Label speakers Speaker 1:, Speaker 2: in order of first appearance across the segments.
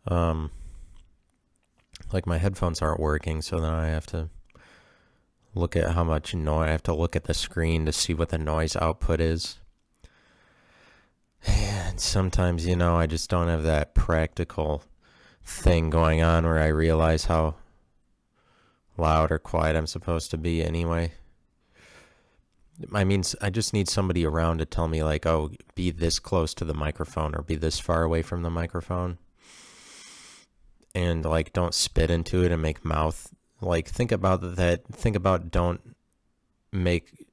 Speaker 1: Um, like my headphones aren't working, so then I have to look at how much noise. I have to look at the screen to see what the noise output is. And sometimes, I just don't have that practical thing going on where I realize how loud or quiet I'm supposed to be anyway. I mean, I just need somebody around to tell me, like, oh, be this close to the microphone or be this far away from the microphone. And, like, don't spit into it and make mouth. Like, think about that. Think about don't make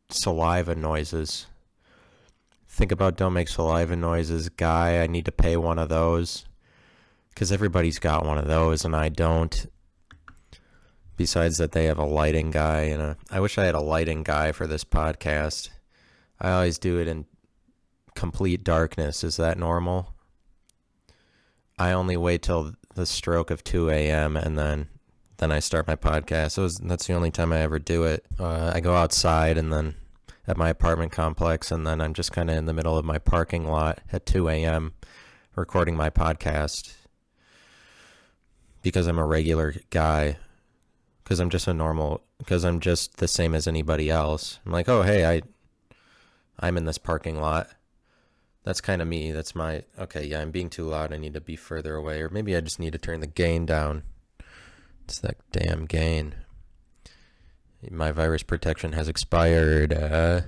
Speaker 1: saliva noises. Think about don't make saliva noises. Guy, I need to pay one of those. Because everybody's got one of those and I don't. Besides that, they have a lighting guy, and I wish I had a lighting guy for this podcast. I always do it in complete darkness. Is that normal? I only wait till the stroke of 2 a.m. and then I start my podcast. That's the only time I ever do it. I go outside and then at my apartment complex, and then I'm just kind of in the middle of my parking lot at 2 a.m. recording my podcast because I'm a regular guy. Because I'm just the same as anybody else. I'm like, oh, hey, I'm in this parking lot. That's kind of me. That's my, okay, yeah, I'm being too loud. I need to be further away. Or maybe I just need to turn the gain down. It's that damn gain. My virus protection has expired.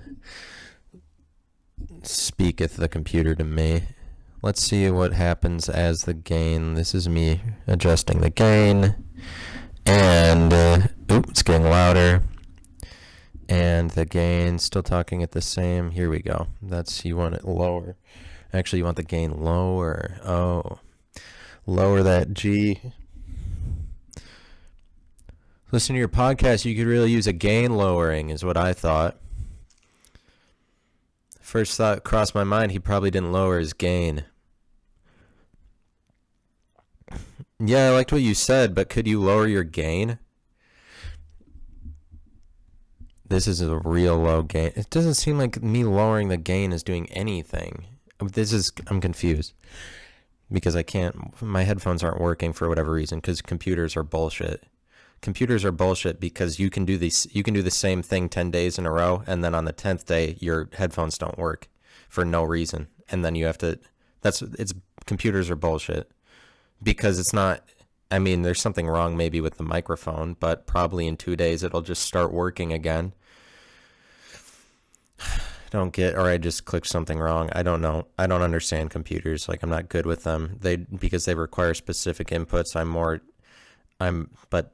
Speaker 1: Speaketh the computer to me. Let's see what happens as the gain. This is me adjusting the gain. And, it's getting louder. And the gain, still talking at the same. Here we go. You want it lower. Actually, you want the gain lower. Oh, lower that G. Listen to your podcast, you could really use a gain lowering, is what I thought. First thought crossed my mind, he probably didn't lower his gain. Yeah, I liked what you said, but could you lower your gain? This is a real low gain. It doesn't seem like me lowering the gain is doing anything. I'm confused. Because my headphones aren't working for whatever reason, because computers are bullshit. Computers are bullshit because you can do the same thing 10 days in a row, and then on the 10th day, your headphones don't work for no reason. And then you have to, computers are bullshit. Because it's not, I mean, there's something wrong maybe with the microphone, but probably in 2 days it'll just start working again. Or I just clicked something wrong. I don't know. I don't understand computers. Like, I'm not good with them. Because they require specific inputs. But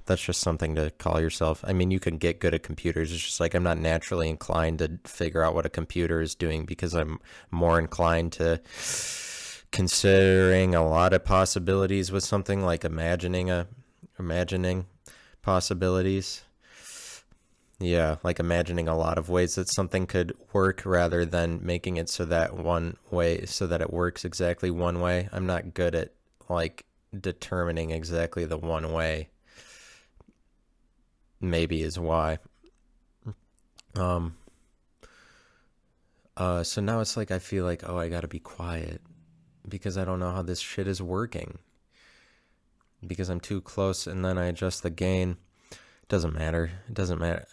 Speaker 1: that's just something to call yourself. I mean, you can get good at computers. It's just like I'm not naturally inclined to figure out what a computer is doing because I'm more inclined to considering a lot of possibilities with something, like imagining possibilities. Yeah, like imagining a lot of ways that something could work rather than making it so that it works exactly one way. I'm not good at like determining exactly the one way. Maybe is why. So now it's like I feel like, oh, I gotta be quiet because I don't know how this shit is working. Because I'm too close, and then I adjust the gain. Doesn't matter. It doesn't matter.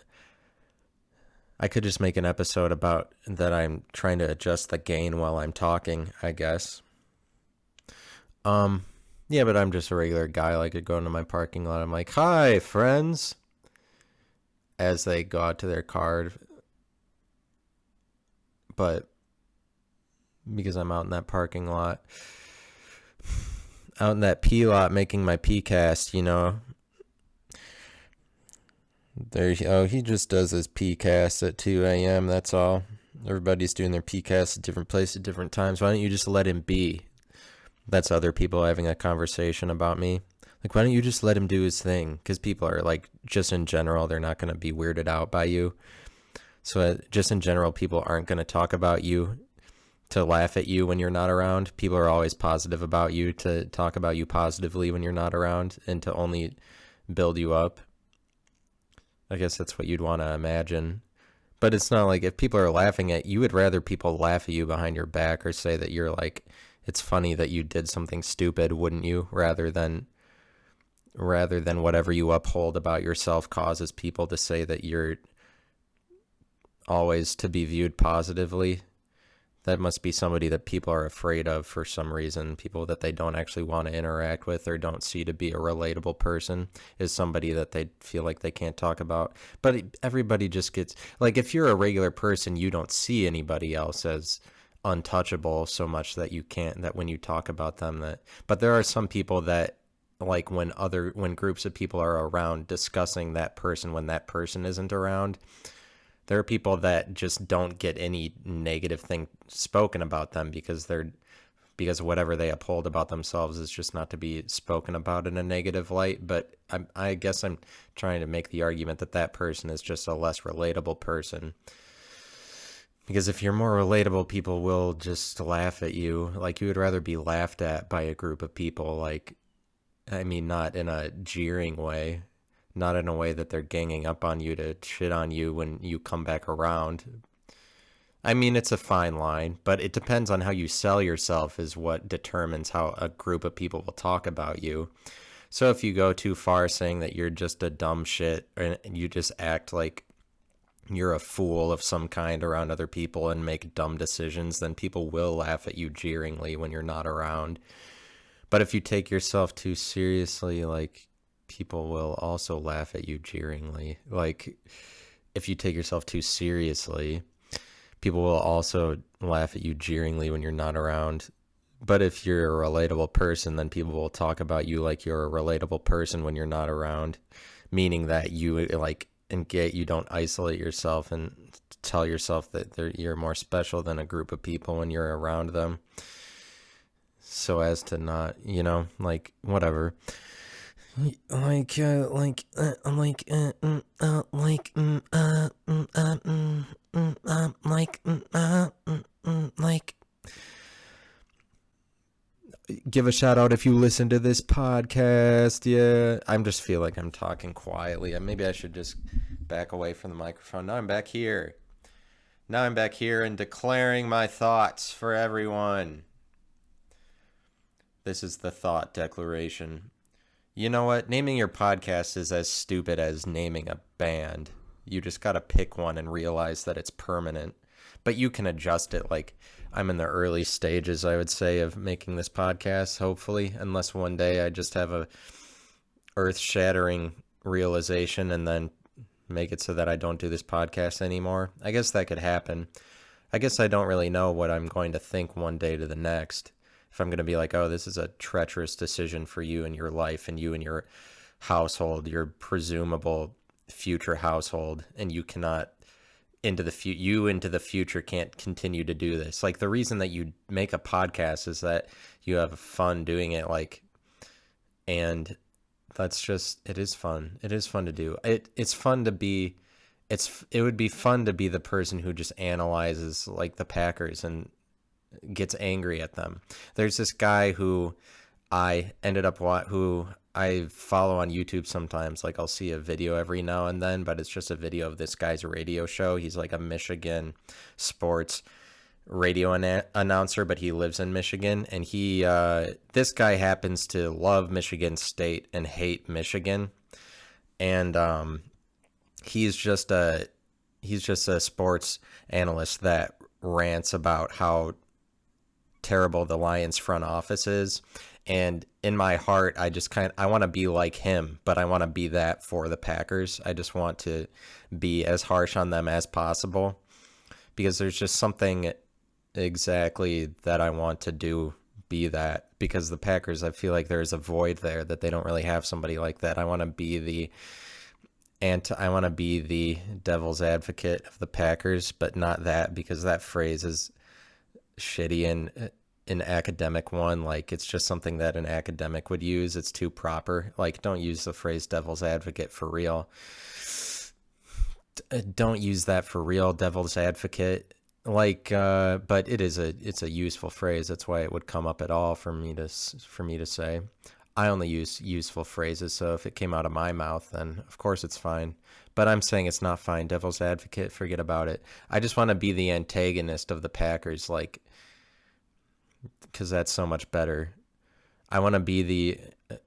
Speaker 1: I could just make an episode about that I'm trying to adjust the gain while I'm talking, I guess. Yeah, but I'm just a regular guy. Like, I go into my parking lot. I'm like, hi, friends. As they go out to their car. But because I'm out in that parking lot, out in that P lot making my P-cast, he just does his P-cast at 2 a.m. That's all. Everybody's doing their P-cast at different places at different times. Why don't you just let him be? That's other people having a conversation about me. Like, why don't you just let him do his thing? Because people are, like, just in general, they're not going to be weirded out by you. So just in general, people aren't going to talk about you to laugh at you when you're not around. People are always positive about you to talk about you positively when you're not around and to only build you up. I guess that's what you'd want to imagine. But it's not like if people are laughing at you, would rather people laugh at you behind your back or say that you're like it's funny that you did something stupid, wouldn't you? Rather than whatever you uphold about yourself causes people to say that you're always to be viewed positively. That must be somebody that people are afraid of for some reason. People that they don't actually want to interact with or don't see to be a relatable person is somebody that they feel like they can't talk about. But everybody just gets, like, if you're a regular person, you don't see anybody else as untouchable so much that you can't, that when you talk about them, that, but there are some people that, like, when groups of people are around discussing that person when that person isn't around, there are people that just don't get any negative thing spoken about them because whatever they uphold about themselves is just not to be spoken about in a negative light. But I guess I'm trying to make the argument that that person is just a less relatable person. Because if you're more relatable, people will just laugh at you. Like, you would rather be laughed at by a group of people. Like, I mean, not in a jeering way, not in a way that they're ganging up on you to shit on you when you come back around. I mean, it's a fine line, but it depends on how you sell yourself is what determines how a group of people will talk about you. So if you go too far saying that you're just a dumb shit and you just act like you're a fool of some kind around other people and make dumb decisions, then people will laugh at you jeeringly when you're not around. But if you take yourself too seriously, like, people will also laugh at you jeeringly. Like, if you take yourself too seriously, people will also laugh at you jeeringly when you're not around. But if you're a relatable person, then people will talk about you like you're a relatable person when you're not around, meaning that you, like, you don't isolate yourself and tell yourself that you're more special than a group of people when you're around them, so as to not, like, whatever. Like, give a shout out if you listen to this podcast. Yeah, I'm just feel like I'm talking quietly. Maybe I should just back away from the microphone. Now I'm back here and declaring my thoughts for everyone. This is the thought declaration. You know what? Naming your podcast is as stupid as naming a band. You just got to pick one and realize that it's permanent. But you can adjust it. Like, I'm in the early stages, I would say, of making this podcast, hopefully. Unless one day I just have a earth-shattering realization and then make it so that I don't do this podcast anymore. I guess that could happen. I guess I don't really know what I'm going to think one day to the next. If I'm going to be like, oh, this is a treacherous decision for you and your life and you and your household, your presumable future household, and you cannot into the future can't continue to do this. Like, the reason that you make a podcast is that you have fun doing it, like, and that's just, it is fun. It is fun to do. It's fun to be, it would be fun to be the person who just analyzes, like, the Packers and gets angry at them. There's this guy who I follow on YouTube sometimes. Like, I'll see a video every now and then, but it's just a video of this guy's radio show. He's like a Michigan sports radio announcer, but he lives in Michigan, and this guy happens to love Michigan State and hate Michigan, and he's just a sports analyst that rants about how terrible the Lions front office is. And in my heart, I want to be like him, but I want to be that for the Packers. I just want to be as harsh on them as possible, because there's just something exactly that I want to do, be that, because the Packers, I feel like there's a void there that they don't really have somebody like that. I want to be the devil's advocate of the Packers, but not that, because that phrase is shitty and an academic one. Like, it's just something that an academic would use. It's too proper. Like, don't use the phrase devil's advocate for real. Don't use that for real, devil's advocate. Like, but it's a useful phrase. That's why it would come up at all for me to say. I only use useful phrases, so if it came out of my mouth, then of course it's fine. But I'm saying it's not fine. Devil's advocate, forget about it. I just want to be the antagonist of the Packers. Like, because that's so much better. I want to be the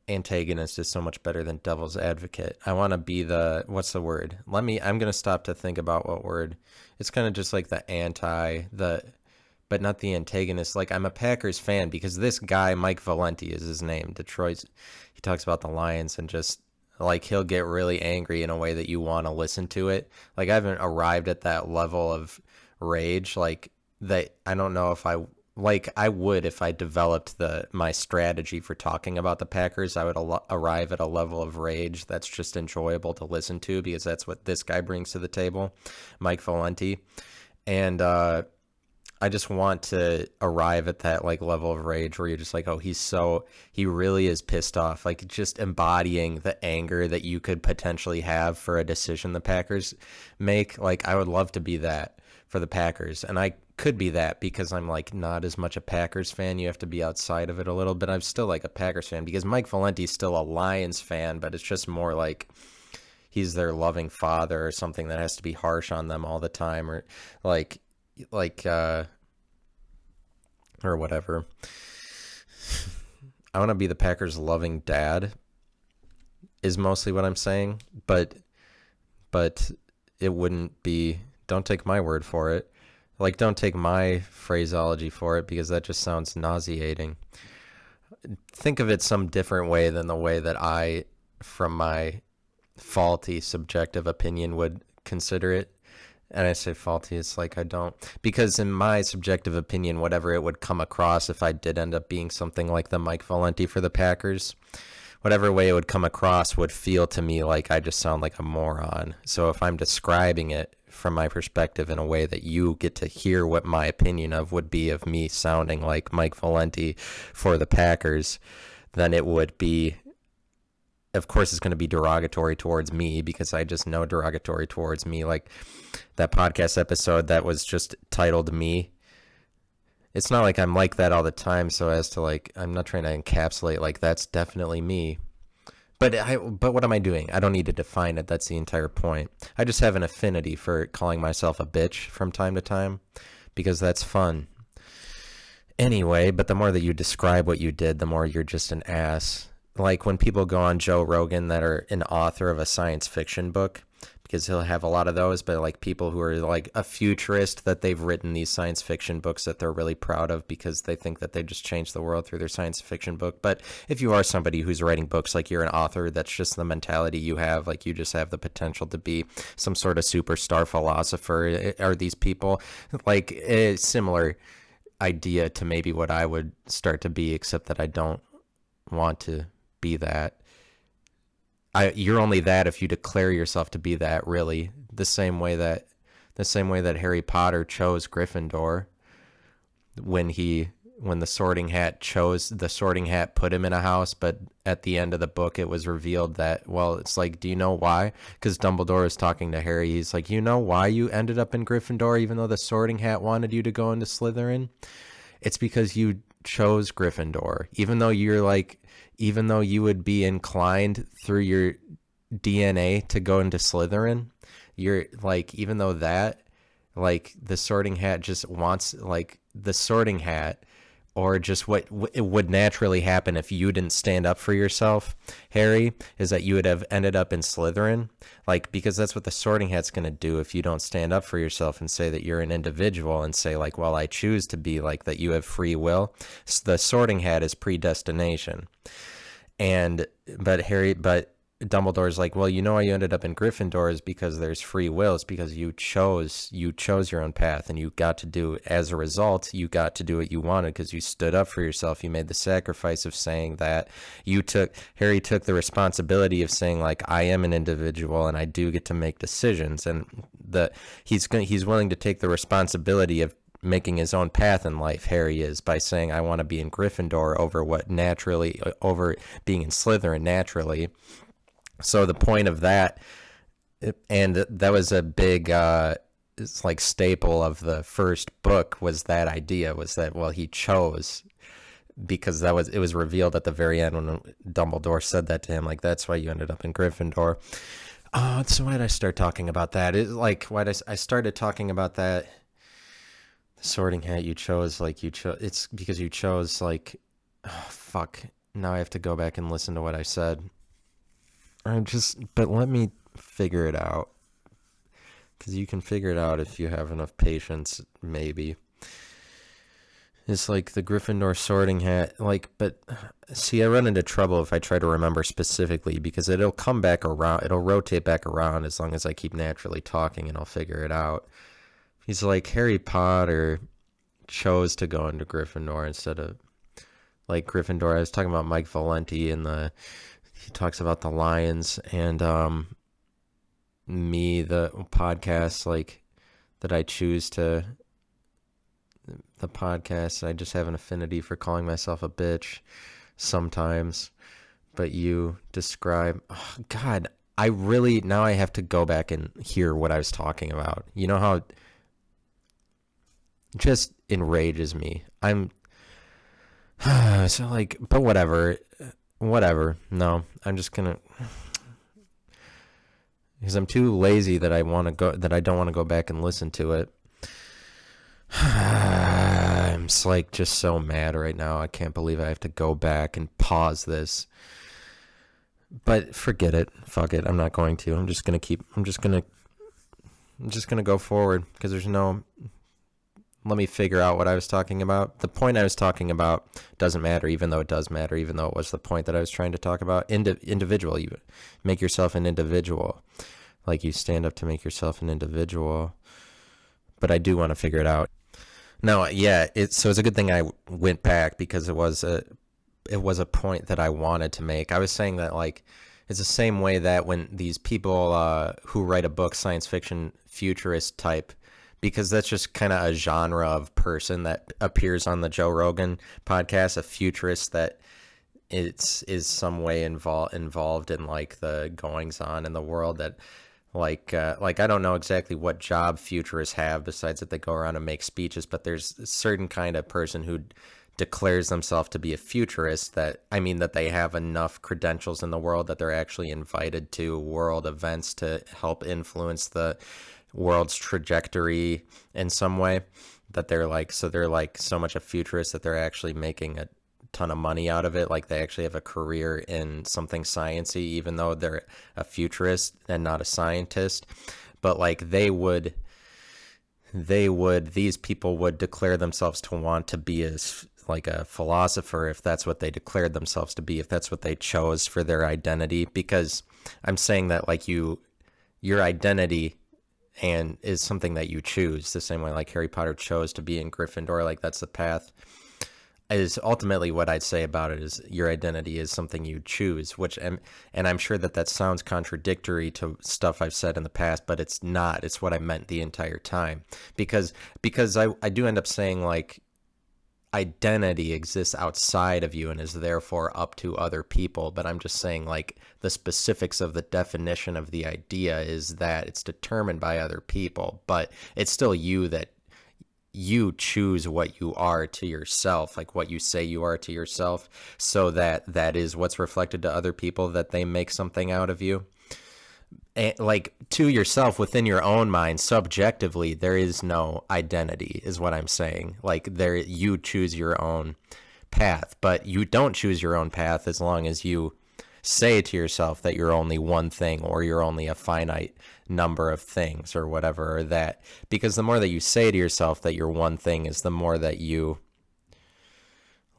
Speaker 1: antagonist is so much better than devil's advocate. I want to be the, what's the word? I'm going to stop to think about what word. It's kind of just like the but not the antagonist. Like, I'm a Packers fan because this guy, Mike Valenti is his name. He talks about the Lions and just, like, he'll get really angry in a way that you want to listen to it. Like, I haven't arrived at that level of rage. Like, that I don't know if I would if I developed my strategy for talking about the Packers. I would arrive at a level of rage that's just enjoyable to listen to because that's what this guy brings to the table, Mike Valenti. And I just want to arrive at that like level of rage where you're just like, oh, he really is pissed off, like just embodying the anger that you could potentially have for a decision the Packers make. Like, I would love to be that for the Packers, and I could be that because I'm like not as much a Packers fan. You have to be outside of it a little bit. I'm still like a Packers fan because Mike Valenti's still a Lions fan, but it's just more like he's their loving father or something that has to be harsh on them all the time, or like or whatever. I want to be the Packers' loving dad is mostly what I'm saying, but it wouldn't be, don't take my word for it. Like, don't take my phraseology for it because that just sounds nauseating. Think of it some different way than the way that I, from my faulty subjective opinion, would consider it. And I say faulty, it's like I don't, because in my subjective opinion, whatever it would come across if I did end up being something like the Mike Valenti for the Packers, whatever way it would come across would feel to me like I just sound like a moron. So if I'm describing it from my perspective in a way that you get to hear what my opinion of would be of me sounding like Mike Valenti for the Packers, then it would be, of course, it's going to be derogatory towards me because I just know derogatory towards me. Like that podcast episode that was just titled Me. It's not like I'm like that all the time, so as to like, I'm not trying to encapsulate like that's definitely me. But what am I doing? I don't need to define it. That's the entire point. I just have an affinity for calling myself a bitch from time to time because that's fun. Anyway, but the more that you describe what you did, the more you're just an ass. Like when people go on Joe Rogan that are an author of a science fiction book, because he'll have a lot of those, but like people who are like a futurist that they've written these science fiction books that they're really proud of because they think that they just changed the world through their science fiction book. But if you are somebody who's writing books, like you're an author, that's just the mentality you have. Like you just have the potential to be some sort of superstar philosopher. Are these people like a similar idea to maybe what I would start to be, except that I don't want to be that. You're only that if you declare yourself to be that, really. The same way that Harry Potter chose Gryffindor when the Sorting Hat put him in a house, but at the end of the book it was revealed that, well, it's like, do you know why? Because Dumbledore is talking to Harry. He's like, you know why you ended up in Gryffindor even though the Sorting Hat wanted you to go into Slytherin? It's because you chose Gryffindor, even though you would be inclined through your DNA to go into Slytherin. You're like, even though that, like the Sorting Hat just wants, like the Sorting Hat, or just what it would naturally happen if you didn't stand up for yourself, Harry, is that you would have ended up in Slytherin. Like, because that's what the Sorting Hat's going to do if you don't stand up for yourself and say that you're an individual and say like, well, I choose to be like that, you have free will. So the Sorting Hat is predestination. But Dumbledore's like, well, you know why you ended up in Gryffindor is because there's free will. It's because you chose your own path, and you got to do, as a result, you got to do what you wanted because you stood up for yourself. You made the sacrifice of saying that Harry took the responsibility of saying like, I am an individual and I do get to make decisions, and he's willing to take the responsibility of making his own path in life. Harry is, by saying I want to be in Gryffindor over being in Slytherin naturally. So the point of that, and that was a big it's like staple of the first book, was that idea, was that, well, he chose, because it was revealed at the very end when Dumbledore said that to him, like, that's why you ended up in Gryffindor. So why did I start talking about that? I started talking about that. Sorting Hat, you chose it's because you chose like, oh, fuck. Now I have to go back and listen to what I said. But let me figure it out. Because you can figure it out if you have enough patience, maybe. It's like the Gryffindor Sorting Hat, but see, I run into trouble if I try to remember specifically because it'll come back around, it'll rotate back around as long as I keep naturally talking and I'll figure it out. He's like Harry Potter chose to go into Gryffindor instead of like Gryffindor. I was talking about Mike Valenti and he talks about the Lions and me, the podcast that I choose to. The podcast, I just have an affinity for calling myself a bitch sometimes. But you describe, oh, God, now I have to go back and hear what I was talking about. You know how it just enrages me. But whatever. No, I'm just gonna, because I'm too lazy that I don't want to go back and listen to it. I'm just so mad right now. I can't believe I have to go back and pause this. But forget it. Fuck it. I'm not going to. I'm just going to go forward because there's no, let me figure out what I was talking about. The point I was talking about doesn't matter, even though it does matter, even though it was the point that I was trying to talk about. Individual. You make yourself an individual. Like you stand up to make yourself an individual. But I do want to figure it out. No, yeah, so it's a good thing I went back because it was a point that I wanted to make. I was saying that it's the same way that when these people who write a book, science fiction futurist type, because that's just kind of a genre of person that appears on the Joe Rogan podcast, a futurist that is some way involved in the goings on in the world that. I don't know exactly what job futurists have besides that they go around and make speeches, but there's a certain kind of person who declares themselves to be a futurist that they have enough credentials in the world that they're actually invited to world events to help influence the world's trajectory in some way, that they're so much a futurist that they're actually making a ton of money out of it. Like they actually have a career in something sciencey, even though they're a futurist and not a scientist. But these people would declare themselves to want to be a philosopher if that's what they declared themselves to be, if that's what they chose for their identity. Because I'm saying that your identity and is something that you choose the same way like Harry Potter chose to be in Gryffindor. That's the path. Is ultimately what I'd say about it is your identity is something you choose, and I'm sure that sounds contradictory to stuff I've said in the past, but it's not. It's what I meant the entire time, because I do end up saying identity exists outside of you and is therefore up to other people, but I'm just saying the specifics of the definition of the idea is that it's determined by other people, but it's still you that you choose what you are to yourself, what you say you are to yourself, so that is what's reflected to other people, that they make something out of you. And, to yourself within your own mind, subjectively, there is no identity, is what I'm saying. You choose your own path, but you don't choose your own path as long as you say to yourself that you're only one thing or you're only a finite number of things or whatever, or that, because the more that you say to yourself that you're one thing is the more that you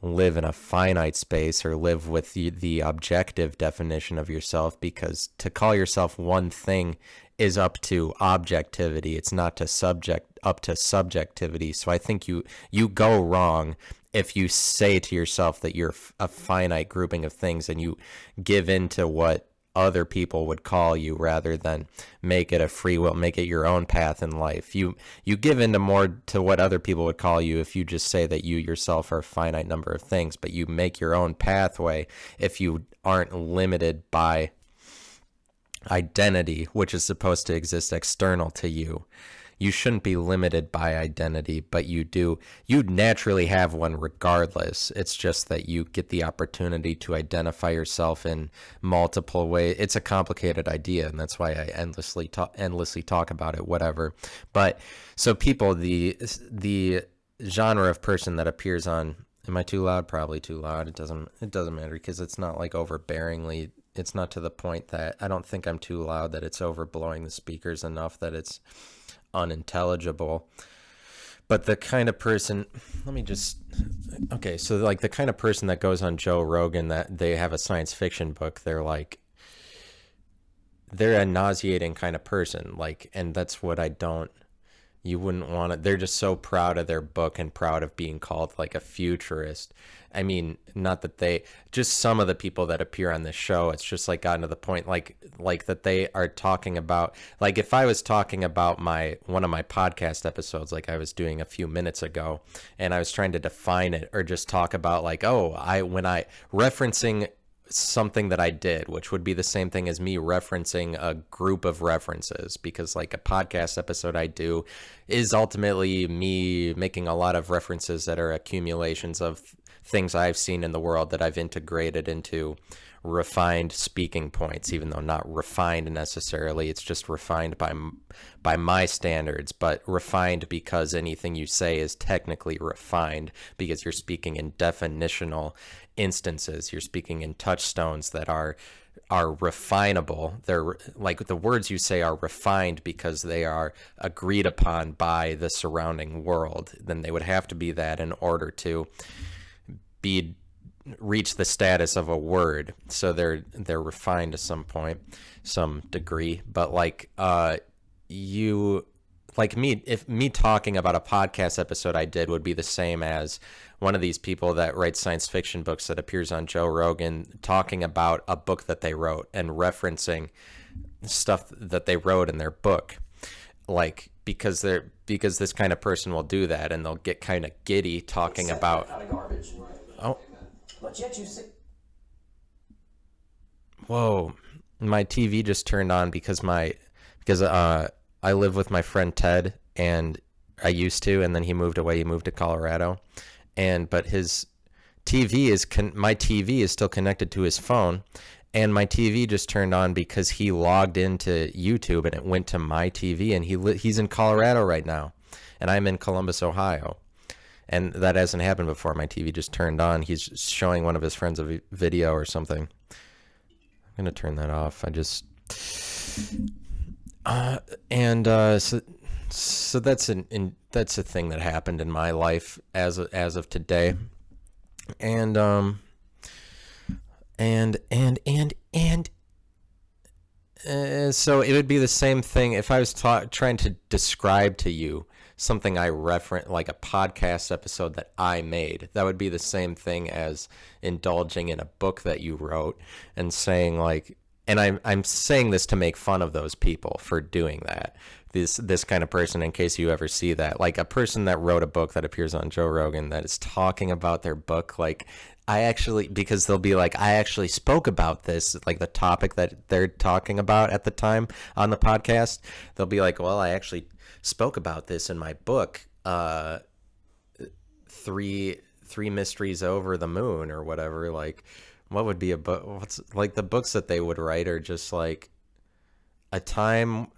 Speaker 1: live in a finite space or live with the objective definition of yourself, because to call yourself one thing is up to objectivity. It's not up to subjectivity. So I think you go wrong if you say to yourself that you're a finite grouping of things and you give in to what other people would call you rather than make it a free will, make it your own path in life. You give into more to what other people would call you if you just say that you yourself are a finite number of things, but you make your own pathway if you aren't limited by identity, which is supposed to exist external to you. You shouldn't be limited by identity, but you do. You naturally have one regardless. It's just that you get the opportunity to identify yourself in multiple ways. It's a complicated idea, and that's why I endlessly talk about it, whatever. But so people, the genre of person that appears on. Am I too loud? Probably too loud. It doesn't matter because it's not like overbearingly. It's not to the point that I don't think I'm too loud that it's overblowing the speakers enough that it's unintelligible. But the kind of person, okay, so like the kind of person that goes on Joe Rogan, that they have a science fiction book, they're a nauseating kind of person. Like, and that's what you wouldn't want to, they're just so proud of their book and proud of being called like a futurist. I mean, not that just some of the people that appear on this show, it's just like gotten to the point like that they are talking about, like if I was talking about one of my podcast episodes, like I was doing a few minutes ago, and I was trying to define it or just talk about like, when I referencing something that I did, which would be the same thing as me referencing a group of references, because like a podcast episode I do is ultimately me making a lot of references that are accumulations of things I've seen in the world that I've integrated into refined speaking points, even though not refined necessarily. It's just refined by my standards, but refined because anything you say is technically refined because you're speaking in definitional instances. You're speaking in touchstones that are refinable. They're like the words you say are refined because they are agreed upon by the surrounding world. Then they would have to be that in order to reach the status of a word. So they're refined to some degree. But like if me talking about a podcast episode I did would be the same as one of these people that writes science fiction books that appears on Joe Rogan talking about a book that they wrote and referencing stuff that they wrote in their book. Like, because this kind of person will do that, and they'll get kind of giddy talking about garbage. Oh, but yet you say, whoa, my TV just turned on because I live with my friend Ted, and I used to, and then he moved away. He moved to Colorado, but his my TV is still connected to his phone, and my TV just turned on because he logged into YouTube and it went to my TV, and he's in Colorado right now, and I'm in Columbus, Ohio. And that hasn't happened before. My TV just turned on. He's showing one of his friends a video or something. I'm going to turn that off. So that's that's a thing that happened in my life as of today. And so it would be the same thing if I was trying to describe to you something I reference, like a podcast episode that I made. That would be the same thing as indulging in a book that you wrote and saying like, and I'm saying this to make fun of those people for doing that. This kind of person, in case you ever see that, like a person that wrote a book that appears on Joe Rogan that is talking about their book, like because they'll be like, I actually spoke about this, like the topic that they're talking about at the time on the podcast. They'll be like, well, I actually spoke about this in my book, Three Mysteries Over the Moon or whatever. Like, what would be a book? What's like the books that they would write are just like a time,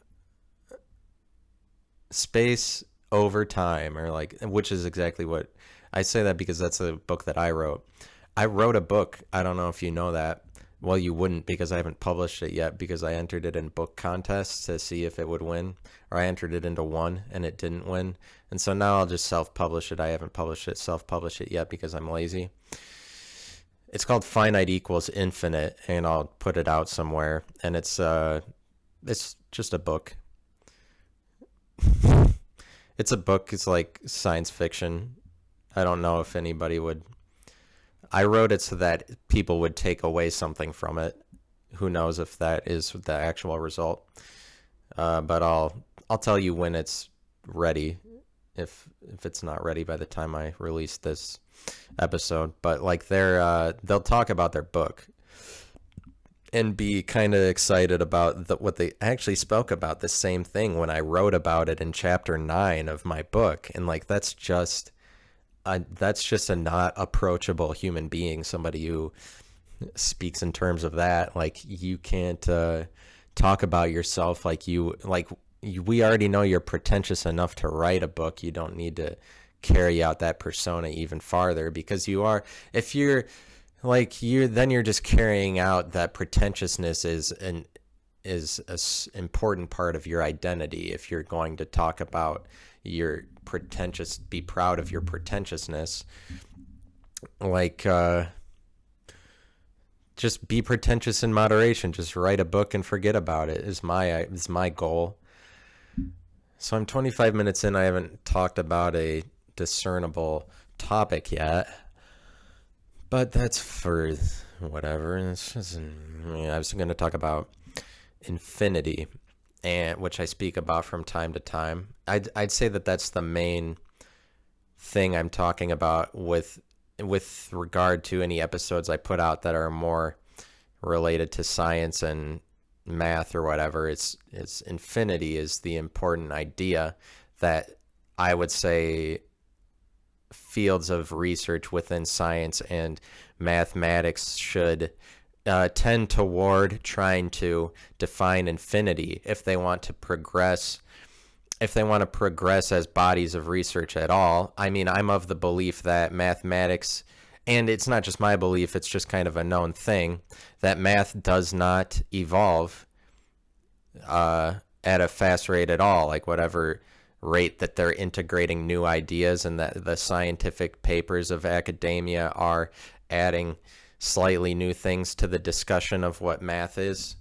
Speaker 1: space over time, or like, which is exactly what I say that because that's a book that I wrote. I wrote a book. I don't know if you know that. Well, you wouldn't, because I haven't published it yet, because I entered it in book contests to see if it would win, or I entered it into one and it didn't win. And so now I'll just self-publish it. I haven't self-published it yet because I'm lazy. It's called Finite Equals Infinite, and I'll put it out somewhere. And it's just a book. It's a book. It's like science fiction. I don't know if anybody would. I wrote it so that people would take away something from it. Who knows if that is the actual result? But I'll tell you when it's ready. If it's not ready by the time I release this episode. But like they'll talk about their book and be kind of excited about what they actually spoke about, the same thing when I wrote about it in chapter 9 of my book. And like that's just a not approachable human being, somebody who speaks in terms of that. Like you can't talk about yourself we already know you're pretentious enough to write a book. You don't need to carry out that persona even farther, because you are, if you're like, you're just carrying out that pretentiousness is an important part of your identity. If you're going to talk about your pretentious, be proud of your pretentiousness, like, just be pretentious in moderation. Just write a book and forget about it is my goal. So I'm 25 minutes in. I haven't talked about a discernible topic yet, but that's for whatever. It's just, I was going to talk about infinity, and which I speak about from time to time. I'd say that that's the main thing I'm talking about with regard to any episodes I put out that are more related to science and math or whatever. It's infinity is the important idea that I would say fields of research within science and mathematics should tend toward trying to define infinity if they want to progress. If they want to progress as bodies of research at all. I mean, I'm of the belief that mathematics, and it's not just my belief, it's just kind of a known thing, that math does not evolve at a fast rate at all. Like whatever rate that they're integrating new ideas and that the scientific papers of academia are adding slightly new things to the discussion of what math is.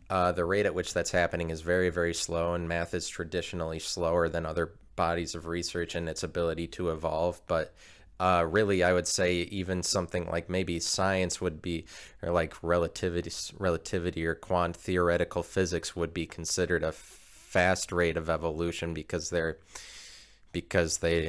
Speaker 1: The rate at which that's happening is very, very slow, and math is traditionally slower than other bodies of research in its ability to evolve. But really, I would say even something like maybe science would be, or like relativity or theoretical physics would be considered a fast rate of evolution because they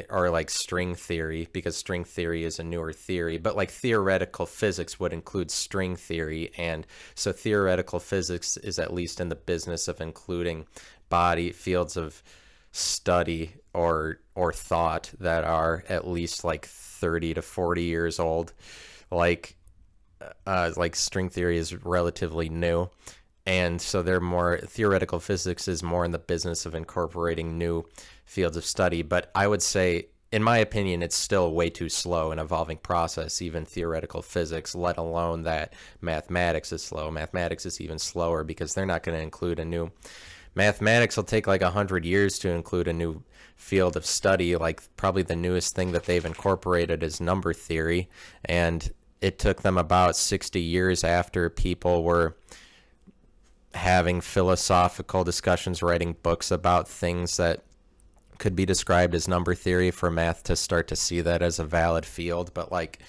Speaker 1: are like string theory, because string theory is a newer theory. But like theoretical physics would include string theory, and so theoretical physics is at least in the business of including fields of study or thought that are at least like 30 to 40 years old. Like string theory is relatively new. And so theoretical physics is more in the business of incorporating new fields of study. But I would say, in my opinion, it's still way too slow an evolving process, even theoretical physics, let alone that mathematics is slow. Mathematics is even slower because they're not going to include a new... Mathematics will take like 100 years to include a new field of study. Like probably the newest thing that they've incorporated is number theory. And it took them about 60 years after people were having philosophical discussions, writing books about things that could be described as number theory, for math to start to see that as a valid field. But like,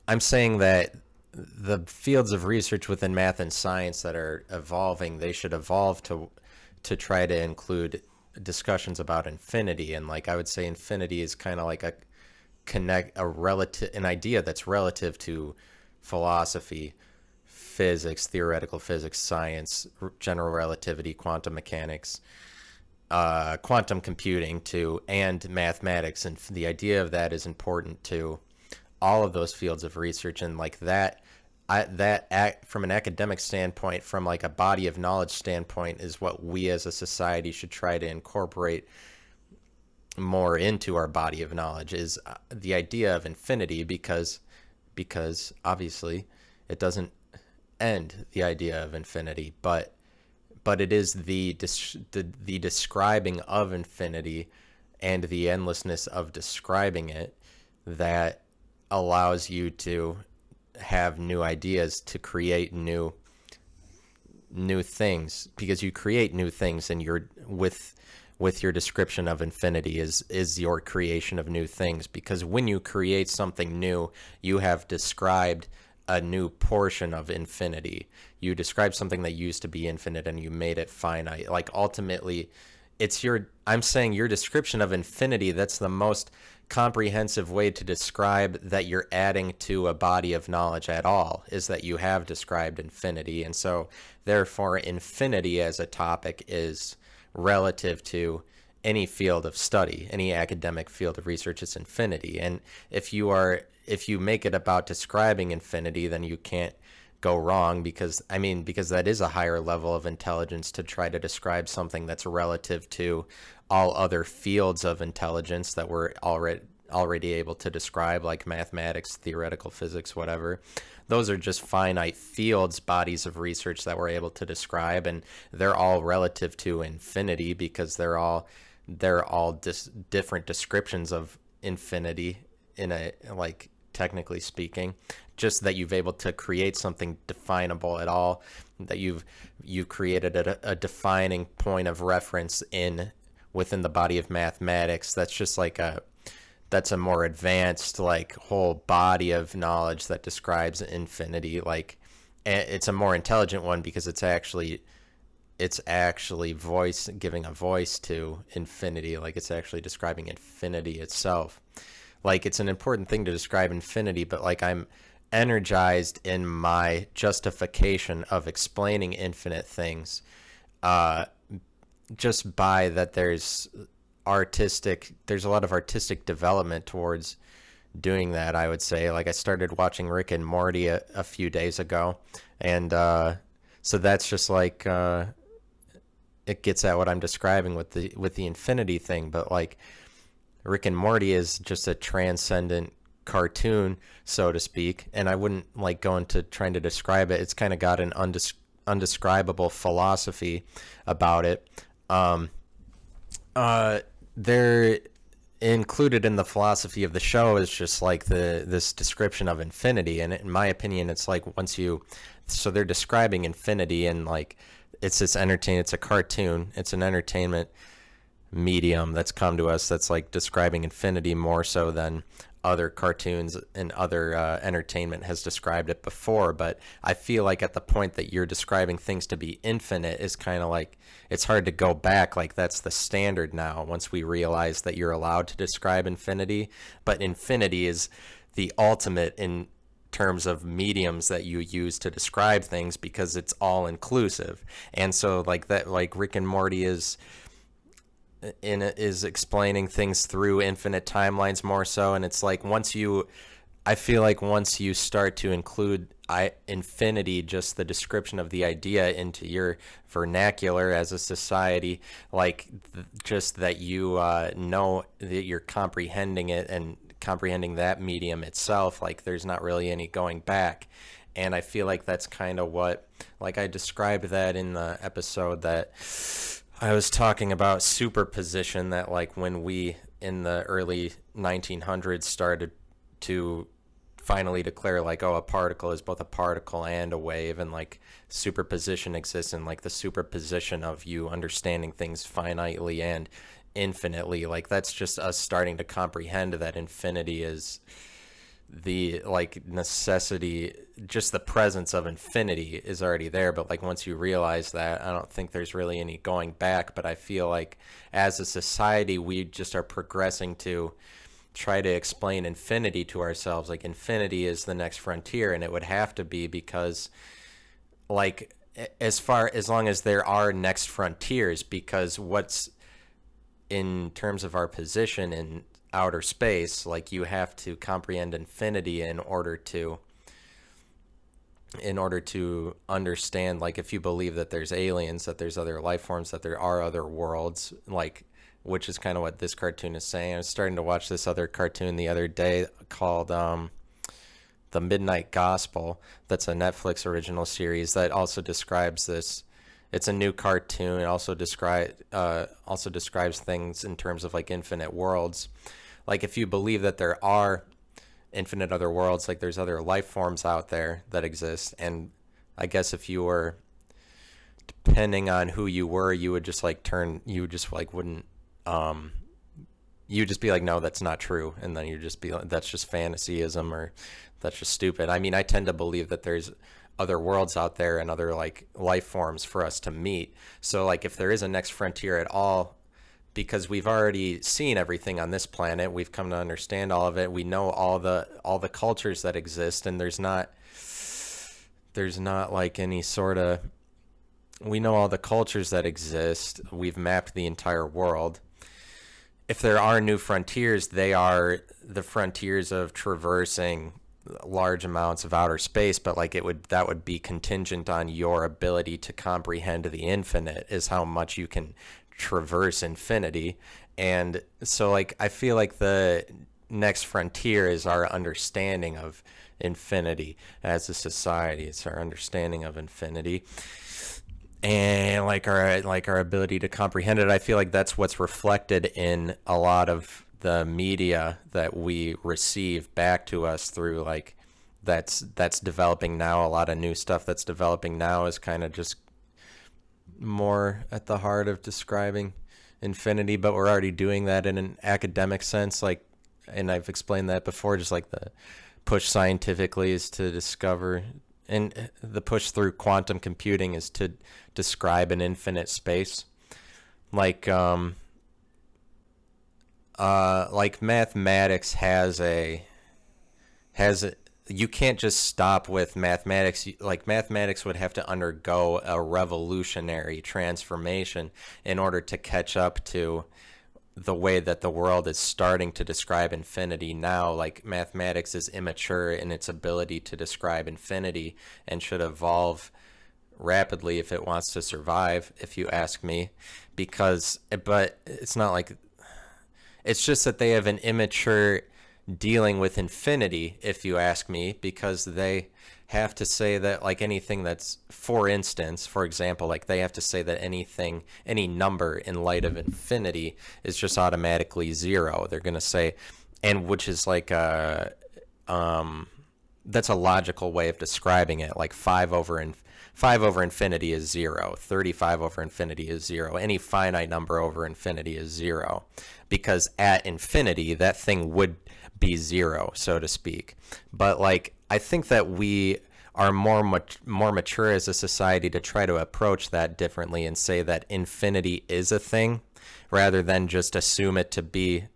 Speaker 1: I'm saying that the fields of research within math and science that are evolving, they should evolve to try to include discussions about infinity. And like, I would say infinity is kind of like an idea that's relative to philosophy, physics, theoretical physics, science, general relativity, quantum mechanics, quantum computing too, and mathematics. And the idea of that is important to all of those fields of research. And like from an academic standpoint, from like a body of knowledge standpoint, is what we as a society should try to incorporate more into our body of knowledge, is the idea of infinity, because obviously it doesn't end the idea of infinity, but it is the describing of infinity and the endlessness of describing it that allows you to have new ideas, to create new things, because you create new things, and you're with your description of infinity is your creation of new things. Because when you create something new, you have described a new portion of infinity. You describe something that used to be infinite and you made it finite. Like ultimately, I'm saying your description of infinity, that's the most comprehensive way to describe that you're adding to a body of knowledge at all, is that you have described infinity. And so therefore infinity as a topic is relative to any field of study, any academic field of research. Is infinity. And if you make it about describing infinity, then you can't go wrong, because that is a higher level of intelligence to try to describe something that's relative to all other fields of intelligence that we're already able to describe, like mathematics, theoretical physics, whatever. Those are just finite fields, bodies of research that we're able to describe, and they're all relative to infinity, because they're all different descriptions of infinity, in a, like, technically speaking. Just that you've able to create something definable at all, that you've created a defining point of reference within the body of mathematics. That's a more advanced, like, whole body of knowledge that describes infinity. Like, it's a more intelligent one, because it's actually giving a voice to infinity. Like, it's actually describing infinity itself. Like, it's an important thing to describe infinity, but, like, I'm energized in my justification of explaining infinite things, just by that there's a lot of artistic development towards doing that, I would say. Like, I started watching Rick and Morty a few days ago, and so that's just like, it gets at what I'm describing with the infinity thing. But, like, Rick and Morty is just a transcendent cartoon, so to speak, and I wouldn't, like, go into trying to describe it. It's kind of got an undescribable philosophy about it. They're included in the philosophy of the show is just like this description of infinity, and in my opinion, it's like, so they're describing infinity, and, like, it's a cartoon, it's an entertainment medium that's come to us, that's, like, describing infinity more so than other cartoons and other entertainment has described it before. But I feel like at the point that you're describing things to be infinite is kind of like, it's hard to go back. Like, that's the standard now, once we realize that you're allowed to describe infinity. But infinity is the ultimate in terms of mediums that you use to describe things, because it's all inclusive. And so, like, that, like, Rick and Morty is explaining things through infinite timelines more so. And it's like, I feel like once you start to include infinity, just the description of the idea, into your vernacular as a society, like, just that you know that you're comprehending it and comprehending that medium itself, like, there's not really any going back. And I feel like that's kind of what, like, I described that in the episode that I was talking about superposition, that, like, when we in the early 1900s started to finally declare, like, oh, a particle is both a particle and a wave, and, like, superposition exists, and, like, the superposition of you understanding things finitely and infinitely, like, that's just us starting to comprehend that infinity is the, like, necessity, just the presence of infinity is already there. But, like, once you realize that, I don't think there's really any going back. But I feel like as a society, we just are progressing to try to explain infinity to ourselves. Like, infinity is the next frontier, and it would have to be, because, like, as long as there are next frontiers, because what's in terms of our position in outer space, like, you have to comprehend infinity in order to understand, like, if you believe that there's aliens, that there's other life forms, that there are other worlds, like, which is kind of what this cartoon is saying. I was starting to watch this other cartoon the other day called The Midnight Gospel. That's a Netflix original series that also describes this. It's a new cartoon. It also describes things in terms of, like, infinite worlds. Like, if you believe that there are infinite other worlds, like, there's other life forms out there that exist, and I guess if you were, depending on who you were, you would just, like, wouldn't, you would just be like, no, that's not true, and then you just be like, that's just fantasyism, or that's just stupid. I mean, I tend to believe that there's other worlds out there and other, like, life forms for us to meet. So, like, if there is a next frontier at all, because we've already seen everything on this planet, we've come to understand all of it, we know all the cultures that exist, and there's not like any sort of, we know all the cultures that exist, we've mapped the entire world. If there are new frontiers, they are the frontiers of traversing large amounts of outer space, but like that would be contingent on your ability to comprehend the infinite, is how much you can traverse infinity. And so like I feel like the next frontier is our understanding of infinity as a society. It's our understanding of infinity, and like our ability to comprehend it. I feel like that's what's reflected in a lot of the media that we receive back to us through like that's developing now. A lot of new stuff that's developing now is kind of just more at the heart of describing infinity, but we're already doing that in an academic sense, like, and I've explained that before, just like the push scientifically is to discover, and the push through quantum computing is to describe an infinite space. Like mathematics has a you can't just stop with mathematics. Like mathematics would have to undergo a revolutionary transformation in order to catch up to the way that the world is starting to describe infinity now. Like mathematics is immature in its ability to describe infinity and should evolve rapidly if it wants to survive, if you ask me. But it's not like, it's just that they have an immature dealing with infinity, if you ask me, because they have to say that like anything that's, for example, like they have to say that any number in light of infinity is just automatically zero. They're going to say, and which is like that's a logical way of describing it. Like 5 over infinity is 0. 35 over infinity is 0. Any finite number over infinity is 0, because at infinity that thing would be 0, so to speak. But like I think that we are more mature as a society to try to approach that differently and say that infinity is a thing rather than just assume it to be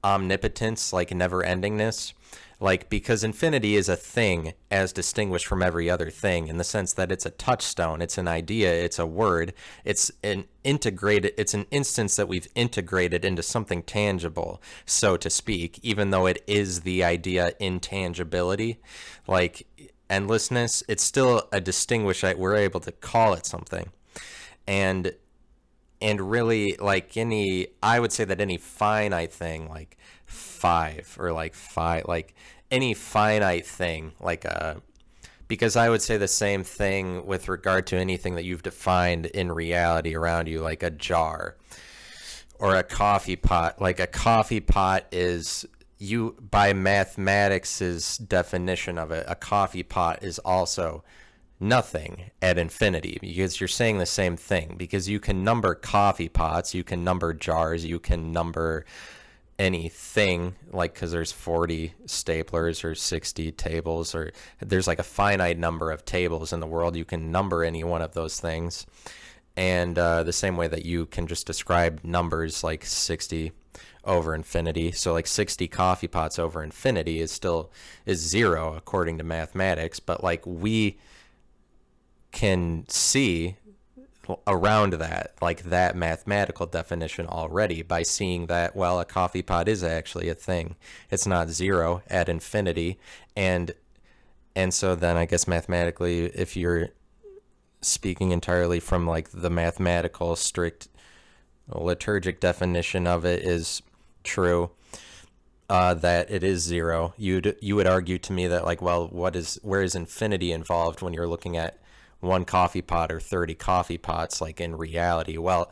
Speaker 1: omnipotence, like never-endingness. Like, because infinity is a thing as distinguished from every other thing in the sense that it's a touchstone, it's an idea, it's a word, it's an instance that we've integrated into something tangible, so to speak, even though it is the idea intangibility. Like endlessness, it's still a distinguished, we're able to call it something. And really, like I would say that any finite thing, like 5 or like 5, like any finite thing, like because I would say the same thing with regard to anything that you've defined in reality around you, like a jar or a coffee pot. Like a coffee pot is, by mathematics' definition of it, a coffee pot is also nothing at infinity, because you're saying the same thing, because you can number coffee pots, you can number jars, you can number anything, like, because there's 40 staplers or 60 tables, or there's like a finite number of tables in the world. You can number any one of those things, and the same way that you can just describe numbers like 60 over infinity. So like 60 coffee pots over infinity is 0 according to mathematics, but like we can see around that, like that mathematical definition already, by seeing that, well, a coffee pot is actually a thing. It's not 0 at infinity. And so then I guess mathematically, if you're speaking entirely from like the mathematical strict liturgic definition of it is true, that it is 0, you would argue to me that like, well, where is infinity involved when you're looking at 1 coffee pot or 30 coffee pots, like in reality? Well,